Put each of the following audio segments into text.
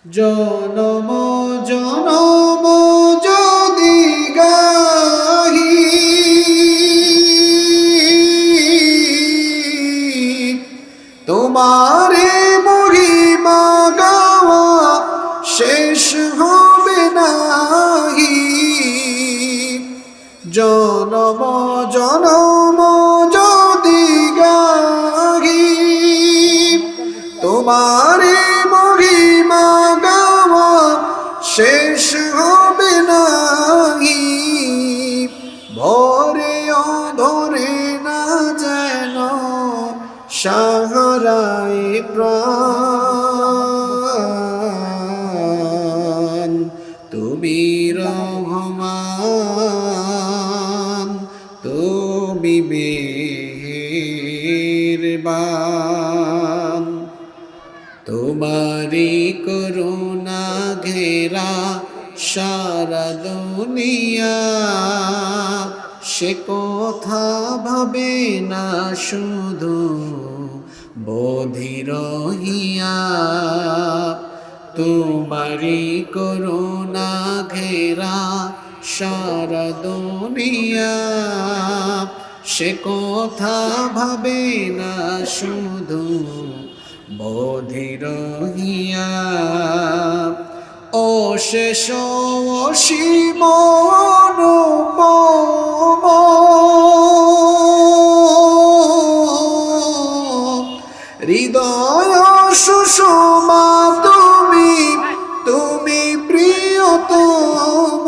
জনম জনম যদি গাহি তোমারে মহিমা গাওয়া শেষ হবে নাহি। জনম জনম যদি গাহি তোমারে মহিমা গাওয়া শেষ হবে নাহি। ভরে অধরে না যেন সাহারায় প্রাণ, তুমি রহমান তুমি মেহেরবান। তোমারি করুণা ঘেরা সারা দুনিয়া, সে কথা ভাবে না শুধু বধির হিয়া। তোমারি করুণা ঘেরা সারা দুনিয়া, সে কথা ভাবে না শুধু বধির হিয়া। অশেষ অসীম অনুপম হৃদয় সুষমা তুমি, তুমি প্রিয়তম।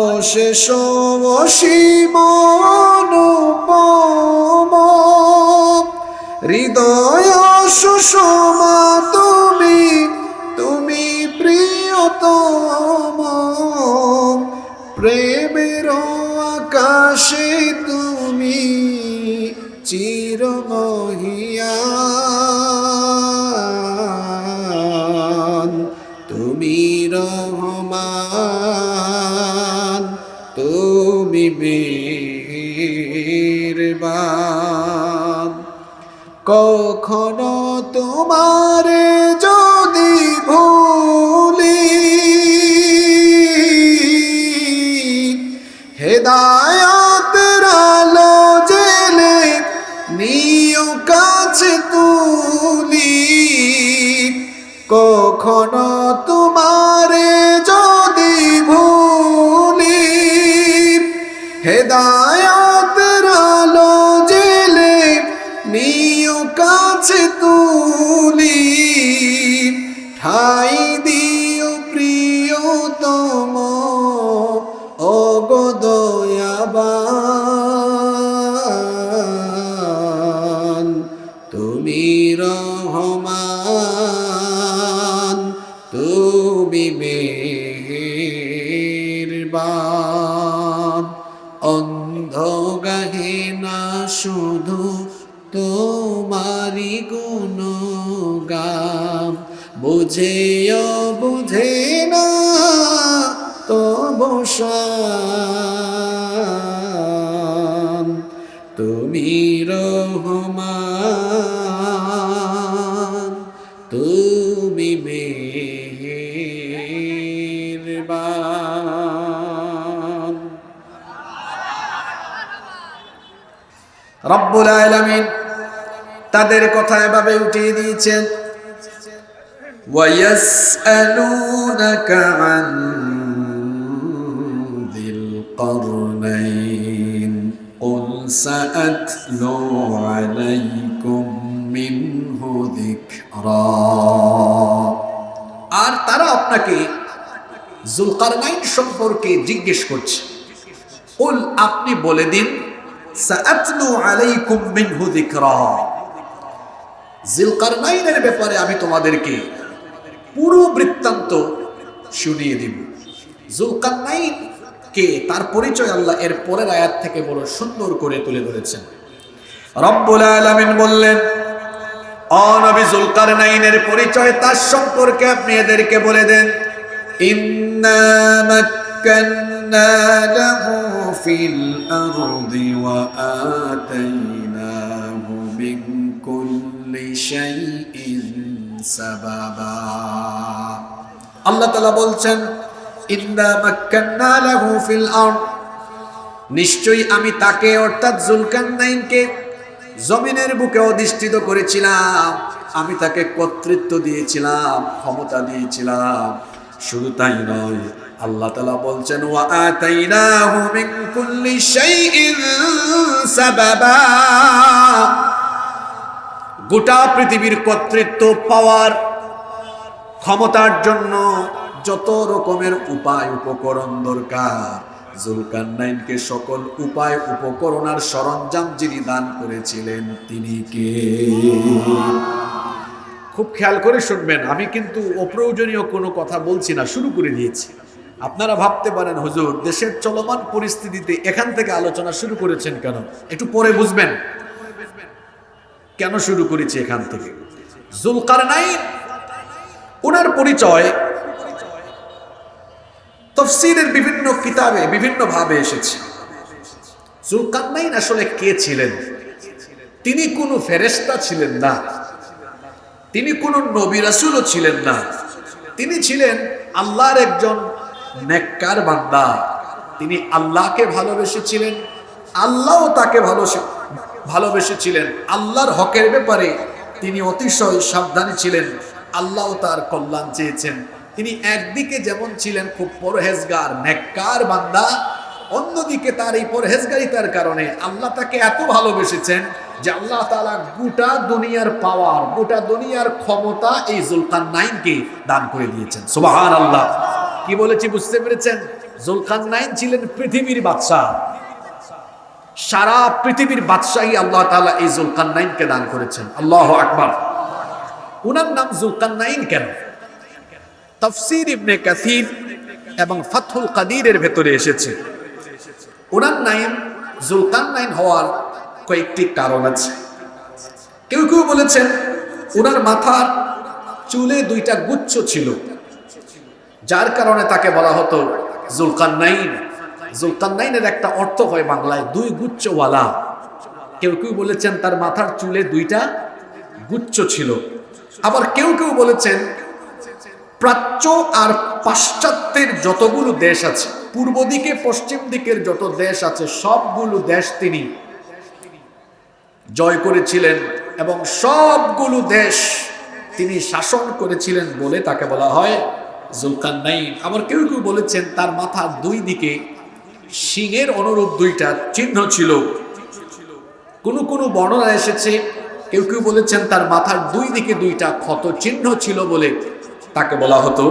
অশেষ অসীম অনুপম হৃদয় সুষমা তুমি, তুমি প্রিয়তম। প্রেমের আকাশে তুমি চিরমহিয়ান, তুমি রহমান তুমি মেহেরবান। কখনো তোমারে যদি ভুলি, হেদায়াতের আলো জেলে নিও কাছে তুলি। কখনো তোমারে যদি ভুলি, হেদায়াতের আলো জেলে নিও কাছে তুলি। ঠাই দিও প্রিয়তম ওগো দয়াবান, তুমি রহমান তুমি মেহেরবান। অন্ধ গাহে না শুধু তোমারি গুণগান, বুঝেও বুঝে না তবু শান, তুমি রহমান তুমি মেহেরবান। রব্বুল আলামিন তাদের কথা এভাবে উঠিয়ে দিয়েছেন, ওয়ায়াসআলুনাকা আন যিল করনাইন কুল সাআতলু আলাইকুম মিনহু যিকরা। আর তারা আপনাকে যুলকারনাইন সম্পর্কে জিজ্ঞেস করছে, কুল আপনি বলে দিন, সাআতলু আলাইকুম মিনহু যিকরা, যুলকারনাইনের ব্যাপারে আমি তোমাদেরকে পুরো বৃত্তান্ত শুনিয়ে দিব। যুলকারনাইন কে, তার পরিচয় আল্লাহ এর পরের আয়াত থেকে বড় সুন্দর করে তুলে ধরেছেন। রব্বুল আলামিন বললেন, ও নবী যুলকারনাইনের পরিচয় তার সম্পর্কে আপনি এদেরকে বলে দেন, ইন্না মাক্কান্না লাহু ফিল আরদি ওয়া আতাইনাহু মিন কুল্লি শাইইন সাবাবা। আল্লাহ তাআলা বলছেন ইন্না মাক্কান্না লাহু ফিল আরদ, নিশ্চয়ই আমি তাকে অর্থাৎ যুলকারনাইনকে জমিনের বুকে অধিষ্ঠিত করেছিলাম, আমি তাকে কর্তৃত্ব দিয়েছিলাম, ক্ষমতা দিয়েছিলাম। শুধু তাই নয়, আল্লাহ তাআলা বলছেন ওয়া আতাইনাহু মিন কুল্লি শাইইন সাবাবা, গোটা পৃথিবীর কর্তৃত্ব পাওয়ার ক্ষমতার জন্য যত রকমের উপায় উপকরণ দরকার, যুলকারনাইনকে সকল উপায় উপকরণ আর সরঞ্জাম যিনি দান করেছিলেন তিনি কে? খুব খেয়াল করে শুনবেন, আমি কিন্তু অপ্রয়োজনীয় কোনো কথা বলছি না, শুরু করে দিয়েছি। আপনারা ভাবতে পারেন হুজুর দেশের চলমান পরিস্থিতিতে এখান থেকে আলোচনা শুরু করেছেন কেন? একটু পরে বুঝবেন কেন শুরু করেছি এখান থেকে। যুলকারনাইন, ওনার পরিচয় তাফসীরের বিভিন্ন কিতাবে বিভিন্ন ভাবে এসেছে। যুলকারনাইন আসলে কে ছিলেন? তিনি কোনো ফেরেশতা ছিলেন না, তিনি কোনো নবী রাসূলও ছিলেন না, তিনি ছিলেন আল্লাহর একজন নেককার বান্দা। তিনি আল্লাহকে ভালোবেসেছিলেন, আল্লাহও তাকে ভালোবেসেছিলেন। আল্লাহর হকের ব্যাপারে তিনি অতিশয় সাবধানী ছিলেন, আল্লাহও তার কল্যাণ চেয়েছেন। তিনি একদিকে যেমন ছিলেন খুব পরহেজগার নেককার বান্দা, অন্যদিকে তার এই পরহেজগারিতার কারণে আল্লাহ তাকে এত ভালোবেসেছেন যে আল্লাহ তাআলা গোটা দুনিয়ার পাওয়ার, গোটা দুনিয়ার ক্ষমতা এই যুলকারনাইনকে দান করে দিয়েছেন। সুবহানাল্লাহ। কি বলেছি বুঝতে পেরেছেন? যুলকারনাইন ছিলেন পৃথিবীর বাদশা, সারা পৃথিবীর বাদশাহী আল্লাহ তাআলা এই যুলকারনাইনকে দান করেছেন। আল্লাহু আকবার। ওনার নাম যুলকারনাইন কেন? তাফসীর ইবনে কাসীর এবং ফাতহুল কাদিরের ভেতরে এসেছে ওনার নাম যুলকারনাইন হওয়ার কয়েকটি কারণ আছে। কেউ কেউ বলেছেন ওনার মাথার চুলে দুইটা গুচ্ছ ছিল, যার কারণে তাকে বলা হতো যুলকারনাইন। যুলকারনাইনের একটা অর্থ হয় বাংলায় দুই গুচ্ছওয়ালা। কেউ কেউ বলেছেন তার মাথার চুলে দুইটা গুচ্ছ ছিল। আবার কেউ কেউ বলেছেন প্রাচ্য আর পাশ্চাত্যের যতগুলো দেশ আছে, পূর্ব দিকে পশ্চিম দিকের যত দেশ আছে, সবগুলো দেশ তিনি জয় করেছিলেন এবং সবগুলো দেশ তিনি শাসন করেছিলেন বলে তাকে বলা হয় যুলকারনাইন। আবার কেউ কেউ বলেছেন তার মাথার দুই দিকে সিংহের অনুরূপ দুইটা চিহ্ন ছিল। কোনো কোনো বর্ণনা এসেছে, কেউ কেউ বলেছেন তার মাথার দুই দিকে দুইটা ক্ষত চিহ্ন ছিল বলে তাকে বলা হতো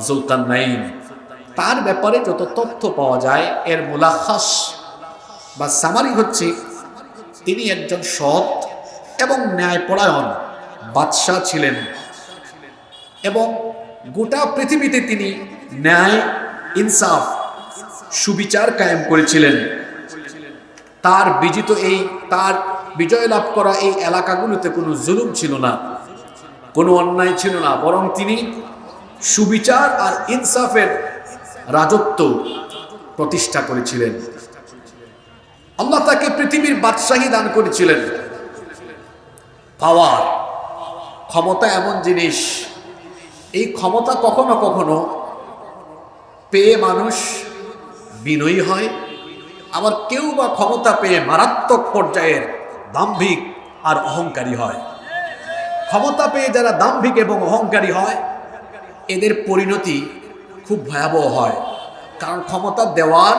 যুলকারনাইন। তার ব্যাপারে যত তথ্য পাওয়া যায় এর মুলাখাস বা সামারি হচ্ছে তিনি একজন সৎ এবং ন্যায়পরায়ণ বাদশাহ ছিলেন এবং গোটা পৃথিবীতে তিনি ন্যায়, ইনসাফ, সুবিচার কায়েম করেছিলেন। তার বিজয় লাভ করা এই এলাকাগুলোতে কোনো জুলুম ছিল না, কোনো অন্যায় ছিল না, বরং তিনি সুবিচার আর ইনসাফের রাজত্ব প্রতিষ্ঠা করেছিলেন। আল্লাহ তাকে পৃথিবীর বাদশাহী দান করেছিলেন। পাওয়ার, ক্ষমতা এমন জিনিস, এই ক্ষমতা কখনো কখনো পেয়ে মানুষ বিনয়ী হয়, আবার কেউ বা ক্ষমতা পেয়ে মারাত্মক পর্যায়ের দাম্ভিক আর অহংকারী হয়। ক্ষমতা পেয়ে যারা দাম্ভিক এবং অহংকারী হয় এদের পরিণতি খুব ভয়াবহ হয়, কারণ ক্ষমতা দেওয়ার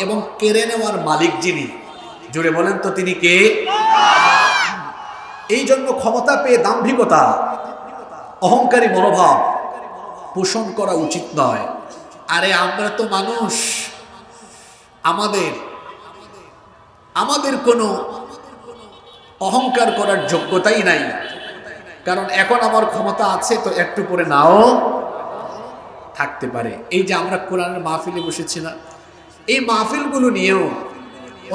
এবং কেড়ে নেওয়ার মালিক যিনি, জোরে বলেন তো তিনি কে? এই জন্য ক্ষমতা পেয়ে দাম্ভিকতা, অহংকারী মনোভাব পোষণ করা উচিত নয়। আরে আমরা তো মানুষ, আমাদের কোনো অহংকার করার যোগ্যতাই নাই, কারণ এখন আমার ক্ষমতা আছে তো একটু পরে নাও থাকতে পারে। এই যে আমরা কোরআনের মাহফিলে বসেছি না, এই মাহফিলগুলো নিয়েও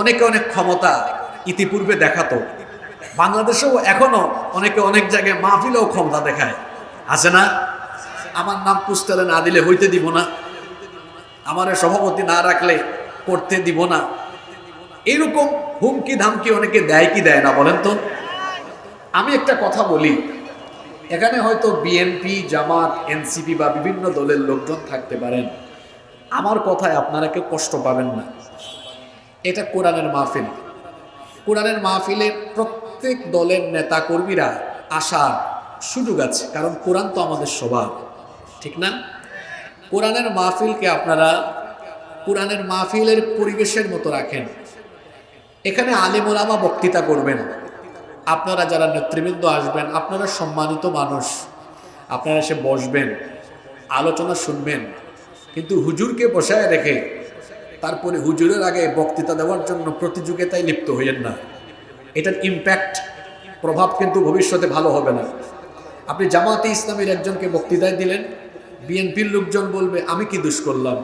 অনেকে অনেক ক্ষমতা ইতিপূর্বে দেখাতো। বাংলাদেশেও এখনো অনেকে অনেক জায়গায় মাহফিলেও ক্ষমতা দেখায়, আছে না? আমার নাম পুস্তারে না দিলে হইতে দিব না, আমার সভাপতি না রাখলে করতে দিব না, এরকম হুমকি ধামকি অনেকে দেয় কি দেয় না বলেন তো? আমি একটা কথা বলি, এখানে হয়তো বিএনপি, জামাত, এনসিপি বা বিভিন্ন দলের লোকজন থাকতে পারেন। আমার কথায় আপনারা কেউ কষ্ট পাবেন না। এটা কোরআনের মাহফিল। কোরআনের মাহফিলে প্রত্যেক দলের নেতা কর্মীরা আসার সুযোগ আছে, কারণ কোরআন তো আমাদের সবার, ঠিক না? কোরআনের মাহফিলকে আপনারা কোরআনের মাহফিলের পরিবেশের মতো রাখেন। এখানে আলেম ওলামা বক্তৃতা করবেন, আপনারা যারা নেতৃবৃন্দ আসবেন, আপনারা সম্মানিত মানুষ, আপনারা এসে বসবেন, আলোচনা শুনবেন, কিন্তু হুজুরকে বসায় রেখে তারপরে হুজুরের আগে বক্তৃতা দেওয়ার জন্য প্রতিযোগিতায় লিপ্ত হইয়েন না। এটার ইম্প্যাক্ট, প্রভাব কিন্তু ভবিষ্যতে ভালো হবে না। আপনি জামাতে ইসলামের একজনকে বক্তৃতায় দিলেন, বিএনপির লোকজন বলবে আমি কি দোষ করলাম,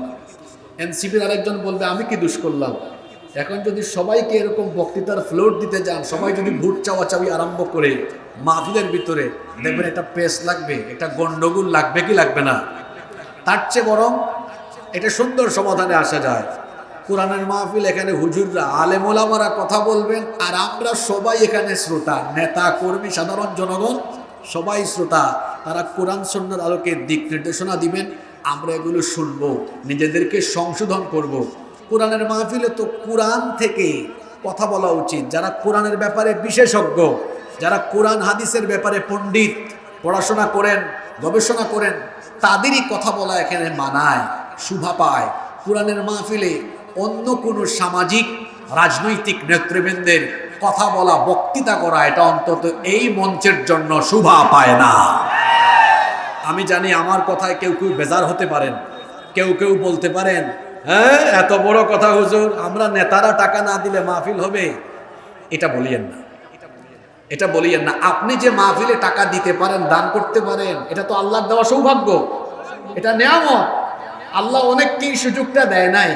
এনসিপির আরেকজন বলবে আমি কি দোষ করলাম। এখন যদি সবাইকে এরকম বক্তৃতার ফ্লোর দিতে যান, সবাই যদি ভোট চাওয়াচাওয়ি আরম্ভ করে মাহফিলের ভিতরে, দেখবেন একটা পেস লাগবে, একটা গন্ডগোল লাগবে কি লাগবে না? তার চেয়ে বরং এটা সুন্দর সমাধানে আসা যায়। কোরআনের মাহফিল, এখানে হুজুররা আলেম ওলামারা কথা বলবেন, আর আমরা সবাই এখানে শ্রোতা, নেতা কর্মী সাধারণ জনগণ সবাই শ্রোতা। তারা কোরআন সুন্নাহর আলোকে দিক নির্দেশনা দিবেন, আমরা এগুলো শুনবো, নিজেদেরকে সংশোধন করব। কোরআনের মাহফিলে তো কোরআন থেকে কথা বলা উচিত। যারা কোরআনের ব্যাপারে বিশেষজ্ঞ, যারা কোরআন হাদিসের ব্যাপারে পণ্ডিত, পড়াশোনা করেন, গবেষণা করেন, তাদেরই কথা বলা এখানে মানায়, শোভা পায়। কোরআনের মাহফিলে অন্য কোনো সামাজিক রাজনৈতিক নেতৃবৃন্দের কথা বলা, বক্তৃতা করা, এটা অন্তত এই মঞ্চের জন্য শোভা পায় না। আমি জানি আমার কথায় কেউ কেউ বেজার হতে পারেন, কেউ কেউ বলতে পারেন, হ্যাঁ এত বড় কথা হুজুর, আমরা নেতারা টাকা না দিলে মাহফিল হবে। এটা বলিয়েন না, এটা বলিয়েন না। আপনি যে মাহফিলে টাকা দিতে পারেন, দান করতে পারেন, এটা তো আল্লাহর দেওয়া সৌভাগ্য, এটা নেয়ামত। আল্লাহ অনেককেই সুযোগটা দেয় নাই,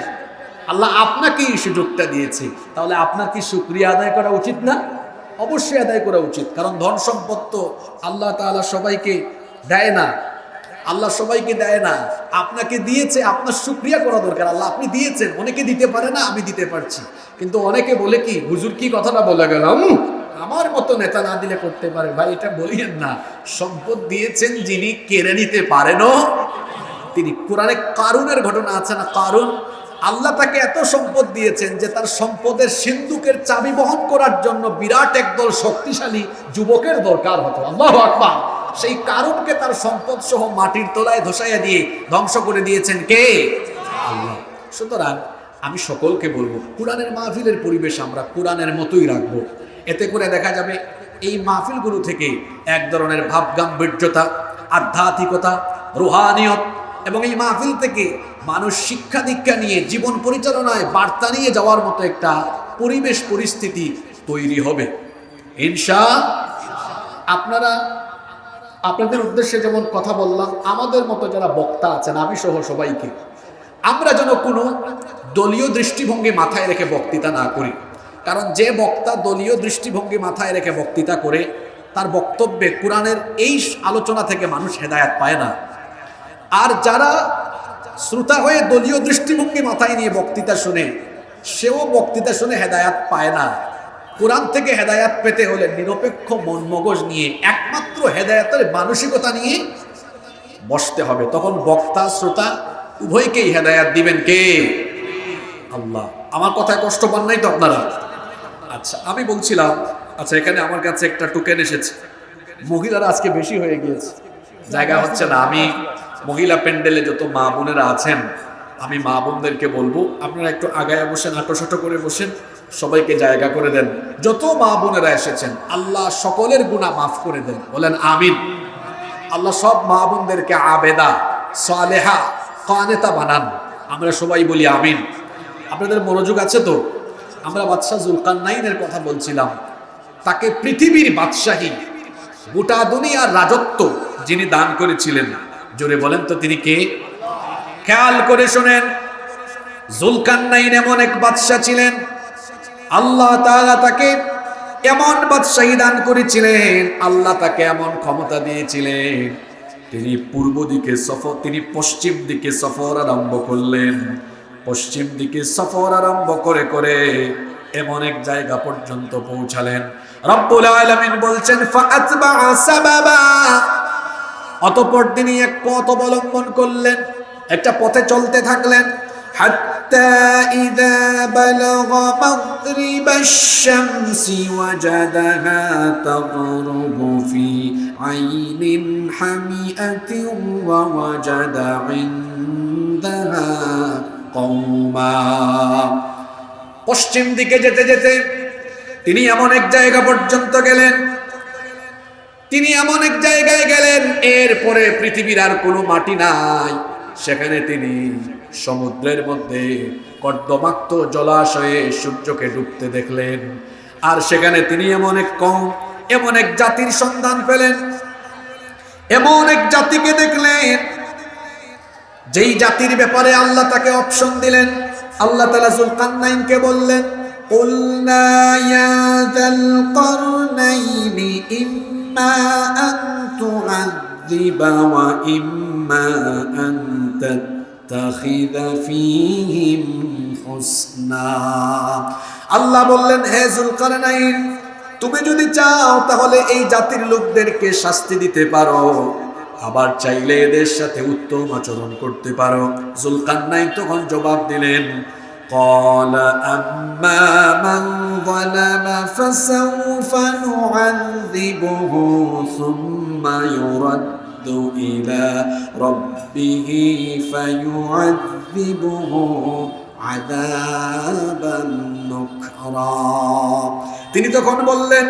আল্লাহ আপনাকেই সুযোগটা দিয়েছে। তাহলে আপনার কি শুকরিয়া আদায় করা উচিত না? অবশ্যই আদায় করা উচিত, কারণ ধন সম্পদ তো আল্লাহ তাআলা সবাইকে দেয় না, আল্লাহ সবাইকে দেয় না। আপনাকে দিয়েছে, আপনার শুকরিয়া করা দরকার। আল্লাহ আপনি দিয়েছেন, অনেকে দিতে পারে না, আমি দিতে পারছি। কিন্তু অনেকে বলে কি, হুজুর কি কথাটা বলে গেলাম, আমার মতো নেতা না দিলে করতে পারে। ভাই এটা বলিয়েন না। সম্পদ দিয়েছেন যিনি, কেড়ে নিতে পারেনও তিনি। কোরআনে কারুনের ঘটনা আছে না? কারুন, আল্লাহ তাকে এত সম্পদ দিয়েছেন যে তার সম্পদের সিন্ধুকের চাবি বহন করার জন্য বিরাট একদল শক্তিশালী যুবকের দরকার হতো। আল্লাহু আকবার। সেই কারুনকে তার সম্পদ সহ মাটির তলায় ধসাইয়া দিয়ে ধ্বংস করে দিয়েছেন কে? আল্লাহ। সুতরাং আমি সকলকে বলবো, কোরআনের মাহফিলের পরিবেশ আমরা কোরআনের মতোই রাখবো। এতে করে দেখা যাবে এই মাহফিলগুলো থেকে এক ধরনের ভাবগাম্ভীর্যতা, আধ্যাত্মিকতা, রুহানিয়ত, এবং এই মাহফিল থেকে মানুষ শিক্ষা দীক্ষা নিয়ে জীবন পরিচালনায় বার্তা নিয়ে যাওয়ার মতো একটা পরিবেশ পরিস্থিতি তৈরি হবে ইনশাআল্লাহ। আপনাদের উদ্দেশ্যে যেমন কথা বললাম, আমাদের মতো যারা বক্তা আছেন, আমি সহ সবাইকে, আমরা যেন কোনো দলীয় দৃষ্টিভঙ্গি মাথায় রেখে বক্তৃতা না করি। কারণ যে বক্তা দলীয় দৃষ্টিভঙ্গি মাথায় রেখে বক্তৃতা করে, তার বক্তব্যে কোরআনের এই আলোচনা থেকে মানুষ হেদায়েত পায় না। আর যারা শ্রোতা হয়ে দলীয় দৃষ্টিভঙ্গি মাথায় নিয়ে বক্তৃতা শুনে, সেও বক্তৃতা শুনে হেদায়েত পায় না। কোরআন থেকে হেদায়েত পেতে হলে নিরপেক্ষ মন মগজ নিয়ে, একমাত্র হেদায়েতের মানসিকতা নিয়ে বসতে হবে। তখন বক্তা শ্রোতা উভয়কেই হেদায়েত দিবেন কে? আল্লাহ। আমার কথায় কষ্ট পান নাই তো আপনারা? আচ্ছা, আমি বলছিলাম, আচ্ছা এখানে আমার কাছে একটা টোকেন এসেছে। মহিলারা আজকে বেশি হয়ে গিয়েছে, জায়গা হচ্ছে না। আমি মহিলা প্যান্ডেলে যত মা বোনেরা আছেন, আমি মা বোনদেরকে বলবো, আপনারা একটু আগায় বসেন, আটোসাটো করে বসেন, সবাইকে জায়গা করে দেন। যত মা বোনেরা এসেছেন, আল্লাহ সকলের গুনাহ মাফ করে দেন, বলেন আমিন। আল্লাহ সব মা বোনদেরকে আবেদা, সালেহা, কানেতা বানান। আমরা সবাই বলি আমিন। আপনাদের মনোযোগ আছে তো? আমরা বাদশাহ জুলকারনাইনের কথা বলছিলাম। তাকে পৃথিবীর বাদশাহী, গোটা দুনিয়ার রাজত্ব যিনি দান করেছিলেন, জোরে বলেন তো তিনি কে? খেয়াল করে শোনেন, জুলকারনাইন এমন এক বাদশা ছিলেন, আল্লাহ তাআলা তাকে এমন বাদশাহী দান করেছিলেন, আল্লাহ তাকে এমন ক্ষমতা দিয়েছিলেন, তিনি পূর্ব দিকে সফর, তিনি পশ্চিম দিকে সফর আরম্ভ করলেন। পশ্চিম দিকে সফর আরম্ভ করে করে এমন এক জায়গা পর্যন্ত পৌঁছালেন, রব্বুল আলামিন বলছেন ফাআতবা সাবাবা, অতঃপর তিনি এক পথ অবলম্বন করলেন, একটা পথে চলতে থাকলেন। হাত্তা ইযা বালাগা মাগরিবাশ শামসি ওয়াজাদাহা তাগরুবু ফি আইনিন হামিআতিন ওয়া ওয়াজাদা ইনদাহা কওমা। পশ্চিম দিকে যেতে যেতে তিনি এমন এক জায়গা পর্যন্ত গেলেন, তিনি এমন এক জায়গায় গেলেন, এরপরে পৃথিবীর আর কোনো মাটি নাই। সেখানে তিনি সমুদ্রের মধ্যে কর্দমাক্ত জলাশয়ে সূর্যকে ডুবতে দেখলেন। আর সেখানে তিনি এমন এক কওম, এমন এক জাতির সন্ধান পেলেন, এমন এক জাতিকে দেখলেন যেই জাতির ব্যাপারে আল্লাহ তাকে অপশন দিলেন। আল্লাহ তাআলা যুলকারনাইনকে বললেন, কুলনা ইয়া যাল কারনাইনি ইম্মা আন তুআযিবা ওয়া ইম্মা আন তাত্তাখিযা ফীহিম হুসনা। আল্লাহ বললেন, হে যুলকারনাইন, তুমি যদি চাও তাহলে এই জাতির লোকদেরকে শাস্তি দিতে পারো, আবার চাইলে এদের সাথে উত্তম আচরণ করতে পারো। যুলকারনাইন তখন জবাব দিলেন, قال أما من ظلم فسوف نعذبه ثم يرد إلى ربه فيعذبه عذابا نكرا। তিনি তখন বললেন,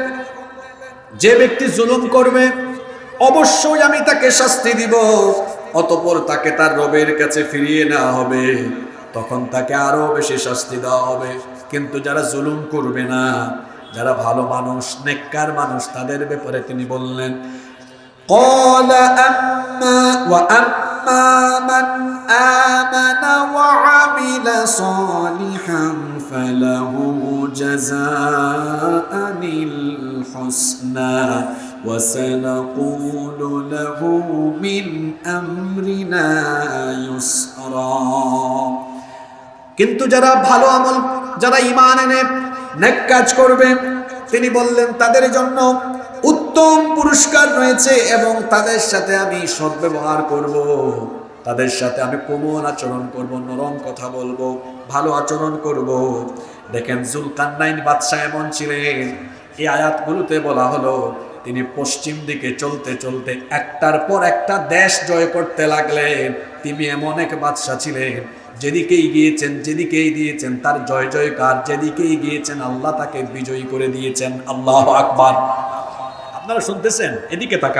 যে ব্যক্তি জুলুম করবে অবশ্যই আমি তাকে শাস্তি দিব, অতঃপর তাকে তার রবের কাছে ফিরিয়ে নেওয়া হবে, তখন তাকে আরো বেশি শাস্তি দেওয়া হবে। কিন্তু যারা জুলুম করবে না, যারা ভালো মানুষ, নেককার মানুষ, তাদের ব্যাপারে তিনি বললেন, قال أما وأما من آمن وعمل صالحا فله جزاء الحسنى وسنقول له من أمرنا يسرا। কিন্তু যারা ভালো আমল, যারা ঈমান এনে নেক কাজ করবে, তিনি বললেন তাদের জন্য উত্তম পুরস্কার রয়েছে এবং তাদের সাথে আমি সদ্ব্যবহার করব, তাদের সাথে আমি কোমল আচরণ করব, নরম কথা বলবো, ভালো আচরণ করব। দেখেন যুলকারনাইন বাদশা এমন ছিলেন, এই আয়াতগুলোতে বলা হলো তিনি পশ্চিম দিকে চলতে চলতে একটার পর একটা দেশ জয় করতে লাগলেন। তিনি এমন এক বাদশা ছিলেন, যেদিকেই গিয়েছেন, যেদিকেই দিয়েছেন তার জয় জয়কার, যেদিকেই গিয়েছেন আল্লাহ তাকে বিজয়ী করে দিয়েছেন। আল্লাহু আকবার। আপনারা শুনতেছেন? এদিকে তাকান।